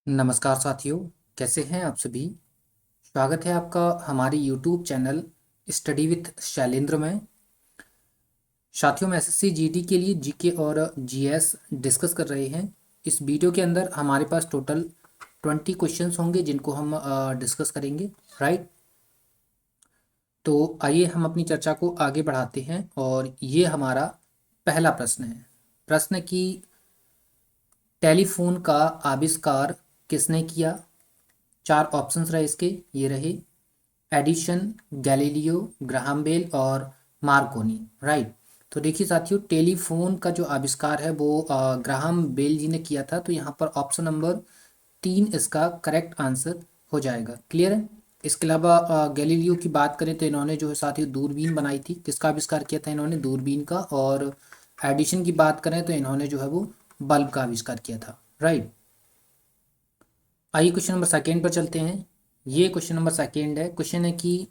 नमस्कार साथियों, कैसे हैं आप सभी। स्वागत है आपका हमारे YouTube channel study with Shailendra में। साथियों, हम एसएससी जीडी के लिए जीके और जीएस डिस्कस कर रहे हैं। इस वीडियो के अंदर हमारे पास टोटल 20 क्वेश्चंस होंगे जिनको हम डिस्कस करेंगे। राइट, तो आइए हम अपनी चर्चा को आगे बढ़ाते हैं। और ये हमारा पहला प्रश्न है। प्रश्न की टेलीफोन का आविष्कार किसने किया। चार ऑप्शंस रहे इसके, ये रहे एडिशन, गैलीलियो, ग्राहम बेल और मार्कोनी। राइट, तो देखिए साथियों, टेलीफोन का जो आविष्कार है वो ग्राहम बेल जी ने किया था। तो यहाँ पर ऑप्शन नंबर 3 इसका करेक्ट आंसर हो जाएगा। क्लियर है। इसके अलावा गैलीलियो की बात करें तो इन्होंने जो है साथियों दूरबीन बनाई थी। किसका आविष्कार किया था इन्होंने? दूरबीन का। और एडिशन की बात करें तो इन्होंने जो है वो बल्ब का आविष्कार किया था। राइट, आइए क्वेश्चन नंबर सेकेंड पर चलते हैं। ये क्वेश्चन नंबर सेकेंड है। क्वेश्चन है कि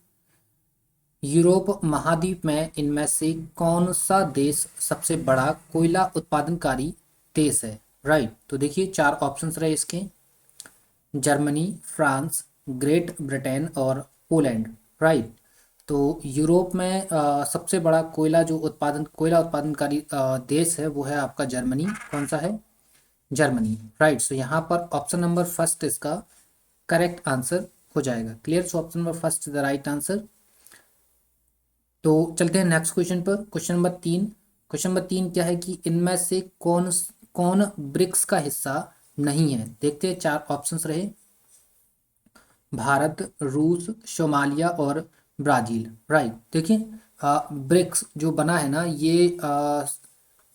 यूरोप महाद्वीप में इनमें से कौन सा देश सबसे बड़ा कोयला उत्पादनकारी देश है। राइट, तो देखिए चार ऑप्शंस रहे इसके, जर्मनी, फ्रांस, ग्रेट ब्रिटेन और पोलैंड। राइट, तो यूरोप में सबसे बड़ा कोयला उत्पादनकारी देश है वो है आपका जर्मनी। कौन सा है? जर्मनी। राइट, सो यहाँ पर ऑप्शन नंबर फर्स्ट इसका करेक्ट आंसर हो जाएगा। Clear, so option number first is the right answer. तो चलते हैं नेक्स्ट क्वेश्चन पर। Question number 3। क्वेश्चन नंबर 3 क्या है कि इनमें से कौन कौन ब्रिक्स का हिस्सा नहीं है। देखते हैं, चार ऑप्शंस रहे, भारत, रूस, सोमालिया और ब्राजील। राइट, देखिए ब्रिक्स जो बना है ना, ये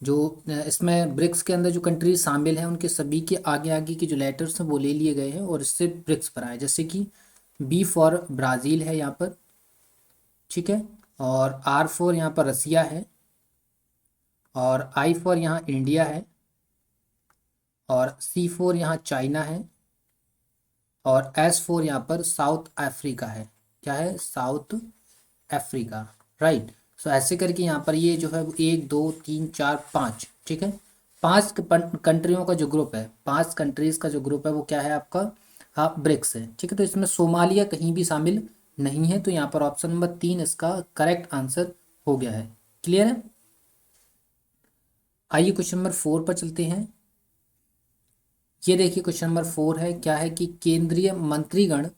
इसमें ब्रिक्स के अंदर जो कंट्रीज शामिल हैं उनके सभी के आगे आगे के जो लेटर्स हैं वो ले लिए गए हैं और इससे ब्रिक्स बना है। जैसे कि बी फॉर ब्राज़ील है यहाँ पर, ठीक है, और आर फॉर यहाँ पर रसिया है, और आई फॉर यहाँ इंडिया है, और सी फॉर यहाँ चाइना है, और एस फॉर यहाँ पर साउथ अफ्रीका है। क्या है? South Africa. राइट, सो ऐसे करके यहाँ पर ये जो है वो एक दो तीन चार पाँच, ठीक है, पांच कंट्रियों का जो ग्रुप है, पांच कंट्रीज का जो ग्रुप है वो क्या है आपका? हाँ, ब्रिक्स है। ठीक है, तो इसमें सोमालिया कहीं भी शामिल नहीं है। तो यहाँ पर ऑप्शन नंबर 3 इसका करेक्ट आंसर हो गया है। क्लियर है। आइए क्वेश्चन नंबर 4 पर चलते हैं। ये देखिए क्वेश्चन नंबर 4 है। क्या है कि केंद्रीय मंत्रीगण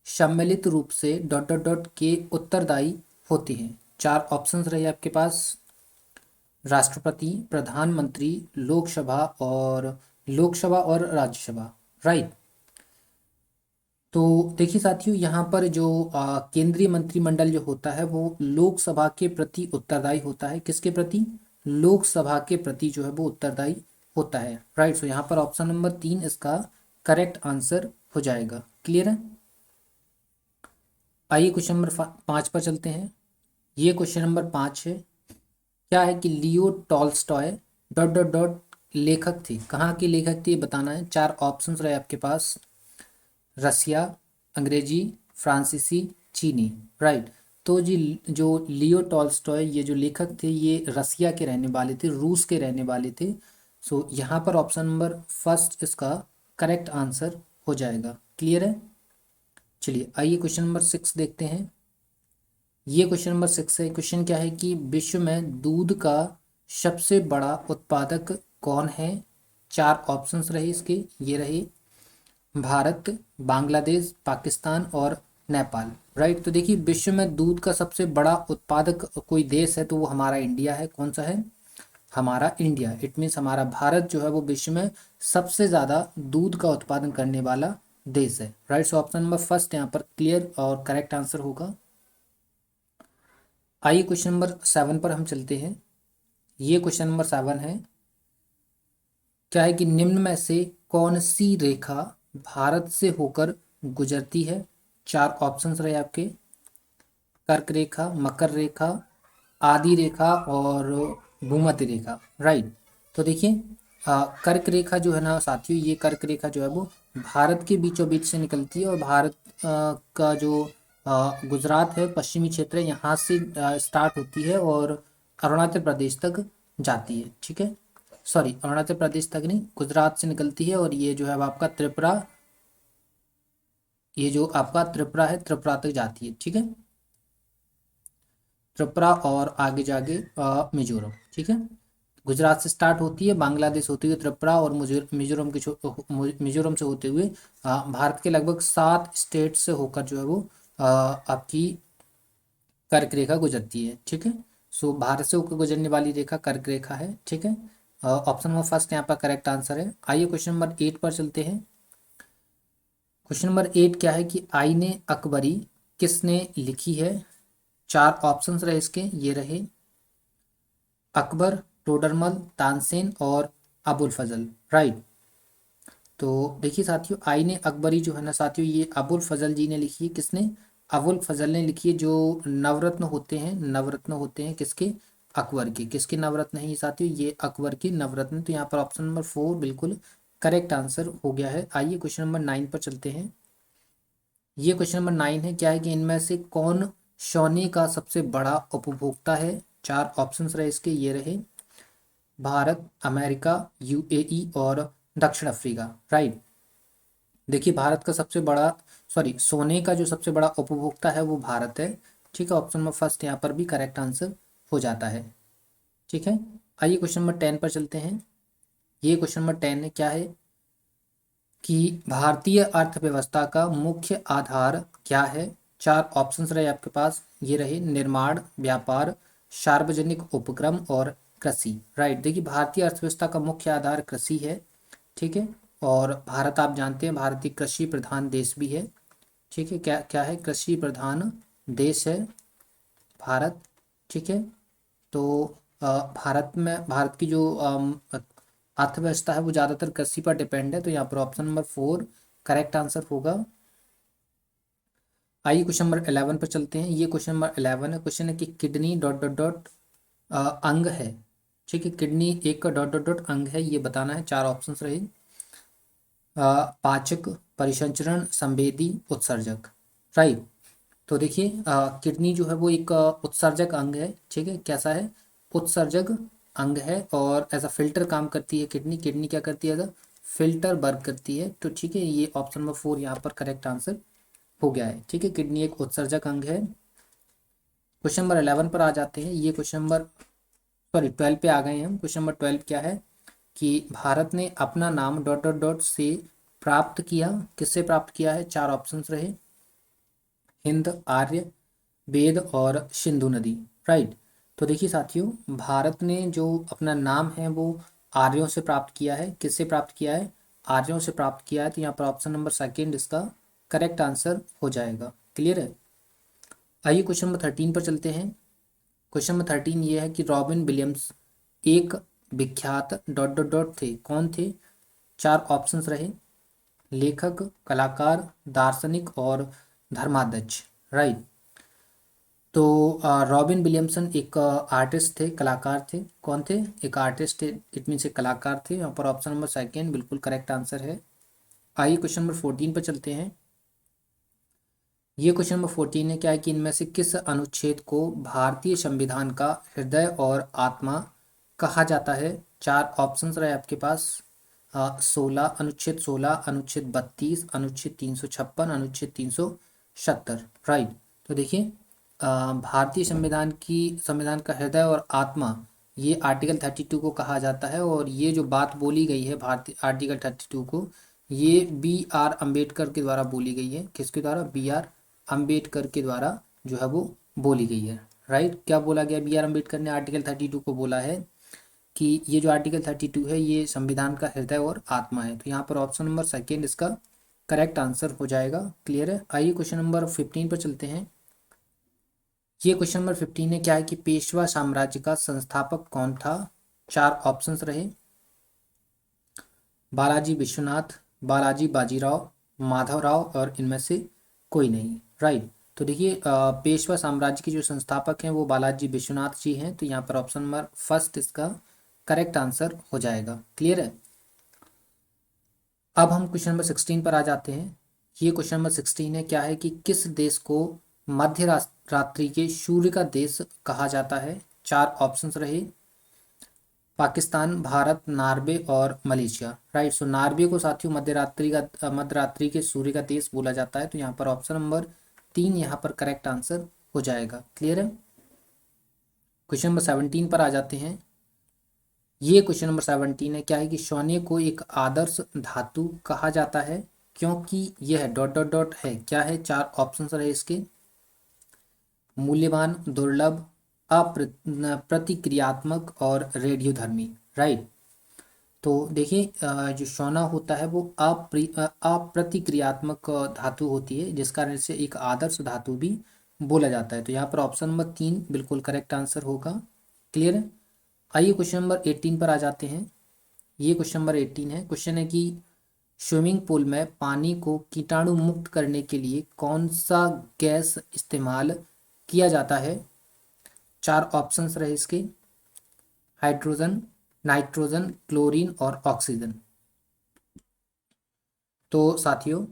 सम्मिलित रूप से डॉट डॉट डॉट के उत्तरदायी होते हैं। चार ऑप्शंस रहे आपके पास, राष्ट्रपति, प्रधानमंत्री, लोकसभा और राज्यसभा। राइट, तो देखिए साथियों, यहाँ पर जो केंद्रीय मंत्रिमंडल जो होता है वो लोकसभा के प्रति उत्तरदायी होता है। किसके प्रति? लोकसभा के प्रति जो है वो उत्तरदायी होता है। राइट, सो यहाँ पर ऑप्शन नंबर 3 इसका करेक्ट आंसर हो जाएगा। क्लियर है। आइए क्वेश्चन नंबर 5 पर चलते हैं। ये क्वेश्चन नंबर 5 है। क्या है कि Leo Tolstoy dot dot dot लेखक थे। कहाँ के लेखक थे ये बताना है। चार ऑप्शंस रहे आपके पास, रसिया, अंग्रेजी, फ्रांसीसी, चीनी। राइट, तो जी जो लियो टॉल्स्टॉय ये जो लेखक थे ये रसिया के रहने वाले थे, रूस के रहने वाले थे। सो यहाँ पर ऑप्शन नंबर फर्स्ट इसका करेक्ट आंसर हो जाएगा। क्लियर है। चलिए आइए क्वेश्चन नंबर 6 देखते हैं। ये क्वेश्चन नंबर 6 है। क्वेश्चन क्या है कि विश्व में दूध का सबसे बड़ा उत्पादक कौन है। चार ऑप्शंस रहे इसके, ये रहे भारत, बांग्लादेश, पाकिस्तान और नेपाल। राइट, तो देखिए विश्व में दूध का सबसे बड़ा उत्पादक कोई देश है तो वो हमारा इंडिया है। कौन सा है? हमारा इंडिया। इट मीन्स हमारा भारत जो है वो विश्व में सबसे ज़्यादा दूध का उत्पादन करने वाला देश है। Right, so option number first यहाँ पर क्लियर और करेक्ट आंसर होगा। आइए क्वेश्चन नंबर 7 पर हम चलते हैं। ये क्वेश्चन नंबर 7 है। क्या है कि निम्न में से कौन सी रेखा भारत से होकर गुजरती है। चार ऑप्शंस रहे आपके, कर्क रेखा, मकर रेखा, आदि रेखा और भूमध्य रेखा। राइट, तो देखिए कर्क रेखा जो है ना साथियों, ये कर्क रेखा जो है वो भारत के बीचों बीच से निकलती है और भारत का जो गुजरात है, पश्चिमी क्षेत्र है, यहाँ से स्टार्ट होती है और अरुणाचल प्रदेश तक जाती है। ठीक है, सॉरी, अरुणाचल प्रदेश तक नहीं, गुजरात से निकलती है और ये जो है वो आपका त्रिपुरा ये जो आपका त्रिपुरा है, त्रिपुरा तक जाती है, ठीक है। त्रिपुरा और आगे जाके मिजोरम, ठीक है। गुजरात से स्टार्ट होती है, बांग्लादेश होती हुई त्रिपुरा और मिजोरम के मिजोरम से होते हुए भारत के लगभग 7 स्टेट से होकर जो है वो आपकी कर्क रेखा गुजरती है, ठीक है। सो भारत से होकर गुजरने वाली रेखा कर्क रेखा है, ठीक है। ऑप्शन नंबर फर्स्ट यहाँ पर करेक्ट आंसर है। आइए क्वेश्चन नंबर 8 पर चलते हैं। क्वेश्चन नंबर 8 क्या है कि आईने अकबरी किसने लिखी है? 4 ऑप्शंस रहे इसके, ये रहे अकबर, टोडरमल, तानसेन और अबुल फजल, राइट। तो देखिए साथियों, आईने अकबरी जो है ना साथियों, ये अबुल फजल जी ने लिखी है। किसने? अबुल फजल ने लिखी है। जो नवरत्न होते हैं, नवरत्न होते हैं किसके? अकबर के। किसके नवरत्न है ये साथियों? ये अकबर के नवरत्न। तो यहाँ पर ऑप्शन नंबर 4 बिल्कुल करेक्ट आंसर हो गया है। आइए क्वेश्चन नंबर 9 पर चलते हैं। ये क्वेश्चन नंबर 9 है, क्या है कि इनमें से कौन सोने का सबसे बड़ा उपभोक्ता है? 4 ऑप्शंस रहे इसके, ये रहे भारत, अमेरिका, यूएई और दक्षिण अफ्रीका, राइट। देखिए भारत का सबसे बड़ा, सॉरी, सोने का जो सबसे बड़ा उपभोक्ता है वो भारत है, ठीक है। ऑप्शन नंबर फर्स्ट यहाँ पर भी करेक्ट आंसर हो जाता है, ठीक है। आइए क्वेश्चन नंबर 10 पर चलते हैं। ये क्वेश्चन नंबर 10 है, क्या है कि भारतीय अर्थव्यवस्था का मुख्य आधार क्या है? 4 ऑप्शंस रहे आपके पास, ये रहे निर्माण, व्यापार, सार्वजनिक उपक्रम और कृषि, राइट। देखिए भारतीय अर्थव्यवस्था का मुख्य आधार कृषि है, ठीक है। और भारत आप जानते हैं भारतीय कृषि प्रधान देश भी है, ठीक है। क्या क्या है? कृषि प्रधान देश है भारत, ठीक है। तो भारत में, भारत की जो अर्थव्यवस्था है वो ज़्यादातर कृषि पर डिपेंड है। तो यहाँ पर ऑप्शन नंबर 4 करेक्ट आंसर होगा। आइए क्वेश्चन नंबर 11 पर चलते हैं। ये क्वेश्चन नंबर 11 है। क्वेश्चन है कि किडनी डॉट डॉट डॉट अंग है, ठीक है। किडनी एक का डॉट डॉट डॉट अंग है, ये बताना है। 4 ऑप्शंस रहे पाचक, परिसंचरण, संवेदी, उत्सर्जक, राइट। तो देखिए किडनी जो है वो एक उत्सर्जक अंग है, ठीक है। कैसा है? उत्सर्जक अंग है और एज अ फिल्टर काम करती है किडनी। किडनी क्या करती है? एज अ फिल्टर वर्क करती है। तो ठीक है, ये ऑप्शन नंबर 4 यहाँ पर करेक्ट आंसर हो गया है, ठीक है। किडनी एक उत्सर्जक अंग है। क्वेश्चन नंबर 11 पर आ जाते हैं। ये क्वेश्चन नंबर, सॉरी 12 पे आ गए हैं हम। क्वेश्चन नंबर 12 क्या है कि भारत ने अपना नाम डॉट डॉट डॉट से प्राप्त किया। किससे प्राप्त किया है? 4 ऑप्शंस रहे हिंद, आर्य, वेद और सिंधु नदी, राइट। तो देखिए साथियों, भारत ने जो अपना नाम है वो आर्यों से प्राप्त किया है। किससे प्राप्त किया है? आर्यों से प्राप्त किया है। तो यहाँ पर ऑप्शन नंबर सेकेंड इसका करेक्ट आंसर हो जाएगा, क्लियर है। आइए क्वेश्चन नंबर 13 पर चलते हैं। क्वेश्चन नंबर 13 ये है कि रॉबिन विलियम्स एक विख्यात डॉट डॉट डॉट थे, कौन थे? 4 ऑप्शंस रहे लेखक, कलाकार, दार्शनिक और धर्माध्यक्ष, राइट। तो रॉबिन विलियमसन एक आर्टिस्ट थे, कलाकार थे। कौन थे? एक आर्टिस्ट थे, इट मीन्स एक कलाकार थे। यहाँ पर ऑप्शन नंबर सेकेंड बिल्कुल करेक्ट आंसर है। आइए क्वेश्चन नंबर 14 पर चलते हैं। ये क्वेश्चन नंबर 14 है, क्या है कि इनमें से किस अनुच्छेद को भारतीय संविधान का हृदय और आत्मा कहा जाता है? 4 ऑप्शंस रहे आपके पास 16, अनुच्छेद 16, अनुच्छेद 32, अनुच्छेद 356, अनुच्छेद 370, राइट। तो देखिए भारतीय संविधान की, संविधान का हृदय और आत्मा, ये आर्टिकल 32 को कहा जाता है। और ये जो बात बोली गई है भारतीय आर्टिकल 32 को, ये B.R. अम्बेडकर के द्वारा बोली गई है। किसके द्वारा? B.R. अम्बेडकर के द्वारा जो है वो बोली गई है, राइट। क्या बोला गया? B.R. अम्बेडकर ने आर्टिकल 32 को बोला है कि ये जो आर्टिकल 32 है ये संविधान का हृदय और आत्मा है। तो यहाँ पर ऑप्शन नंबर सेकेंड इसका करेक्ट आंसर हो जाएगा, क्लियर है। आइए क्वेश्चन नंबर 15 पर चलते हैं। ये क्वेश्चन नंबर 15 है, क्या है कि पेशवा साम्राज्य का संस्थापक कौन था? 4 ऑप्शंस रहे बालाजी विश्वनाथ, बालाजी बाजीराव, माधवराव और इनमें से कोई नहीं, राइट। तो देखिए पेशवा साम्राज्य के जो संस्थापक हैं वो बालाजी विश्वनाथ जी हैं। तो यहाँ पर ऑप्शन नंबर फर्स्ट इसका करेक्ट आंसर हो जाएगा, क्लियर है। अब हम क्वेश्चन नंबर 16 पर आ जाते हैं। ये क्वेश्चन नंबर 16 है, क्या है कि किस देश को मध्य रात्रि के सूर्य का देश कहा जाता है? 4 ऑप्शंस रहे पाकिस्तान, भारत, नार्वे और मलेशिया। राइट, सो नार्वे को साथियों मध्यरात्रि के सूर्य का देश बोला जाता है। तो यहाँ पर ऑप्शन नंबर 3 यहाँ पर करेक्ट आंसर हो जाएगा। क्लियर है। क्वेश्चन नंबर 17 पर आ जाते हैं। ये क्वेश्चन नंबर 17 है, क्या है कि सोने को एक आदर्श धातु कहा जाता है क्योंकि यह डॉट डॉट डॉट है। क्या है, 4 ऑप्शन रहे इसके। मूल्यवान, दुर्लभ, प्रतिक्रियात्मक और रेडियोधर्मी। राइट, तो देखिए जो सोना होता है वो अप्रतिक्रियात्मक धातु होती है, जिस कारण से एक आदर्श धातु भी बोला जाता है। तो यहाँ पर ऑप्शन नंबर 3 बिल्कुल करेक्ट आंसर होगा। क्लियर है। आइए क्वेश्चन नंबर 18 पर आ जाते हैं। ये क्वेश्चन नंबर 18 है। क्वेश्चन है कि स्विमिंग पूल में पानी को कीटाणु मुक्त करने के लिए कौन सा गैस इस्तेमाल किया जाता है। 4 ऑप्शंस रहे इसके। हाइड्रोजन, नाइट्रोजन, क्लोरीन और ऑक्सीजन। तो साथियों,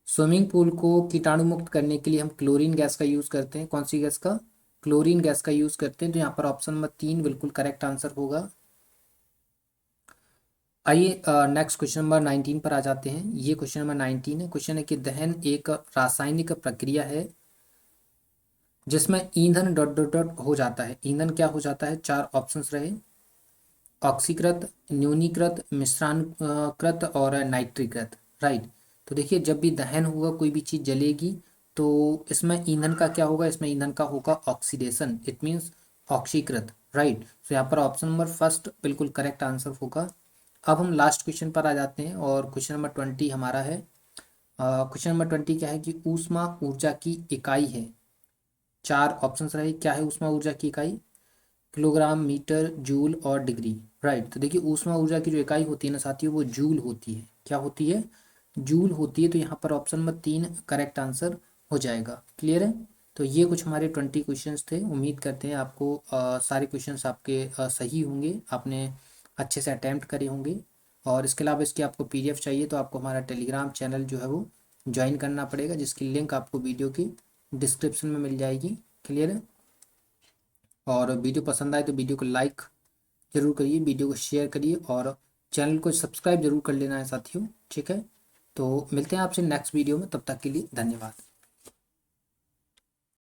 स्विमिंग पूल को कीटाणु मुक्त करने के लिए हम क्लोरीन गैस का यूज़ करते हैं। कौन सी गैस का, क्लोरीन गैस का यूज़ करते हैं। तो यहाँ पर ऑप्शन नंबर 3 बिल्कुल करेक्ट आंसर होगा। आइए नेक्स्ट क्वेश्चन नंबर 19 पर आ जाते हैं। ये क्वेश्चन नंबर 19 है। क्वेश्चन है कि दहन एक रासायनिक प्रक्रिया है जिसमें ईंधन डॉट डॉट डॉट हो जाता है। ईंधन क्या हो जाता है, 4 ऑप्शंस रहे। ऑक्सीकृत, न्यूनीकृत, मिश्रांकृत और नाइट्रीकृत। राइट, तो देखिए जब भी दहन होगा, कोई भी चीज़ जलेगी, तो इसमें ईंधन का क्या होगा, इसमें ईंधन का होगा ऑक्सीडेशन। इट मीन्स ऑक्सीकृत। राइट, तो यहाँ पर ऑप्शन नंबर फर्स्ट बिल्कुल करेक्ट आंसर होगा। अब हम लास्ट क्वेश्चन पर आ जाते हैं और क्वेश्चन नंबर 20 हमारा है। क्वेश्चन नंबर 20 क्या है कि ऊष्मा ऊर्जा की इकाई है। 4 ऑप्शंस रहे। क्या है ऊष्मा ऊर्जा की इकाई, किलोग्राम, मीटर, जूल और डिग्री। राइट, तो देखिए ऊष्मा ऊर्जा की जो इकाई होती है ना साथियों, वो जूल होती है। क्या होती है, जूल होती है। तो यहाँ पर ऑप्शन नंबर 3 करेक्ट आंसर हो जाएगा। क्लियर है। तो ये कुछ हमारे 20 क्वेश्चंस थे। उम्मीद करते हैं आपको सारे क्वेश्चंस आपके सही होंगे, आपने अच्छे से अटैम्प्ट करे होंगे। और इसके अलावा इसकी आपको PDF चाहिए तो आपको हमारा टेलीग्राम चैनल जो है वो ज्वाइन करना पड़ेगा, जिसकी लिंक आपको वीडियो की डिस्क्रिप्शन में मिल जाएगी। क्लियर है। और वीडियो पसंद आए तो वीडियो को लाइक जरूर करिए, वीडियो को शेयर करिए और चैनल को सब्सक्राइब जरूर कर लेना है साथियों। ठीक है, तो मिलते हैं आपसे नेक्स्ट वीडियो में। तब तक के लिए धन्यवाद।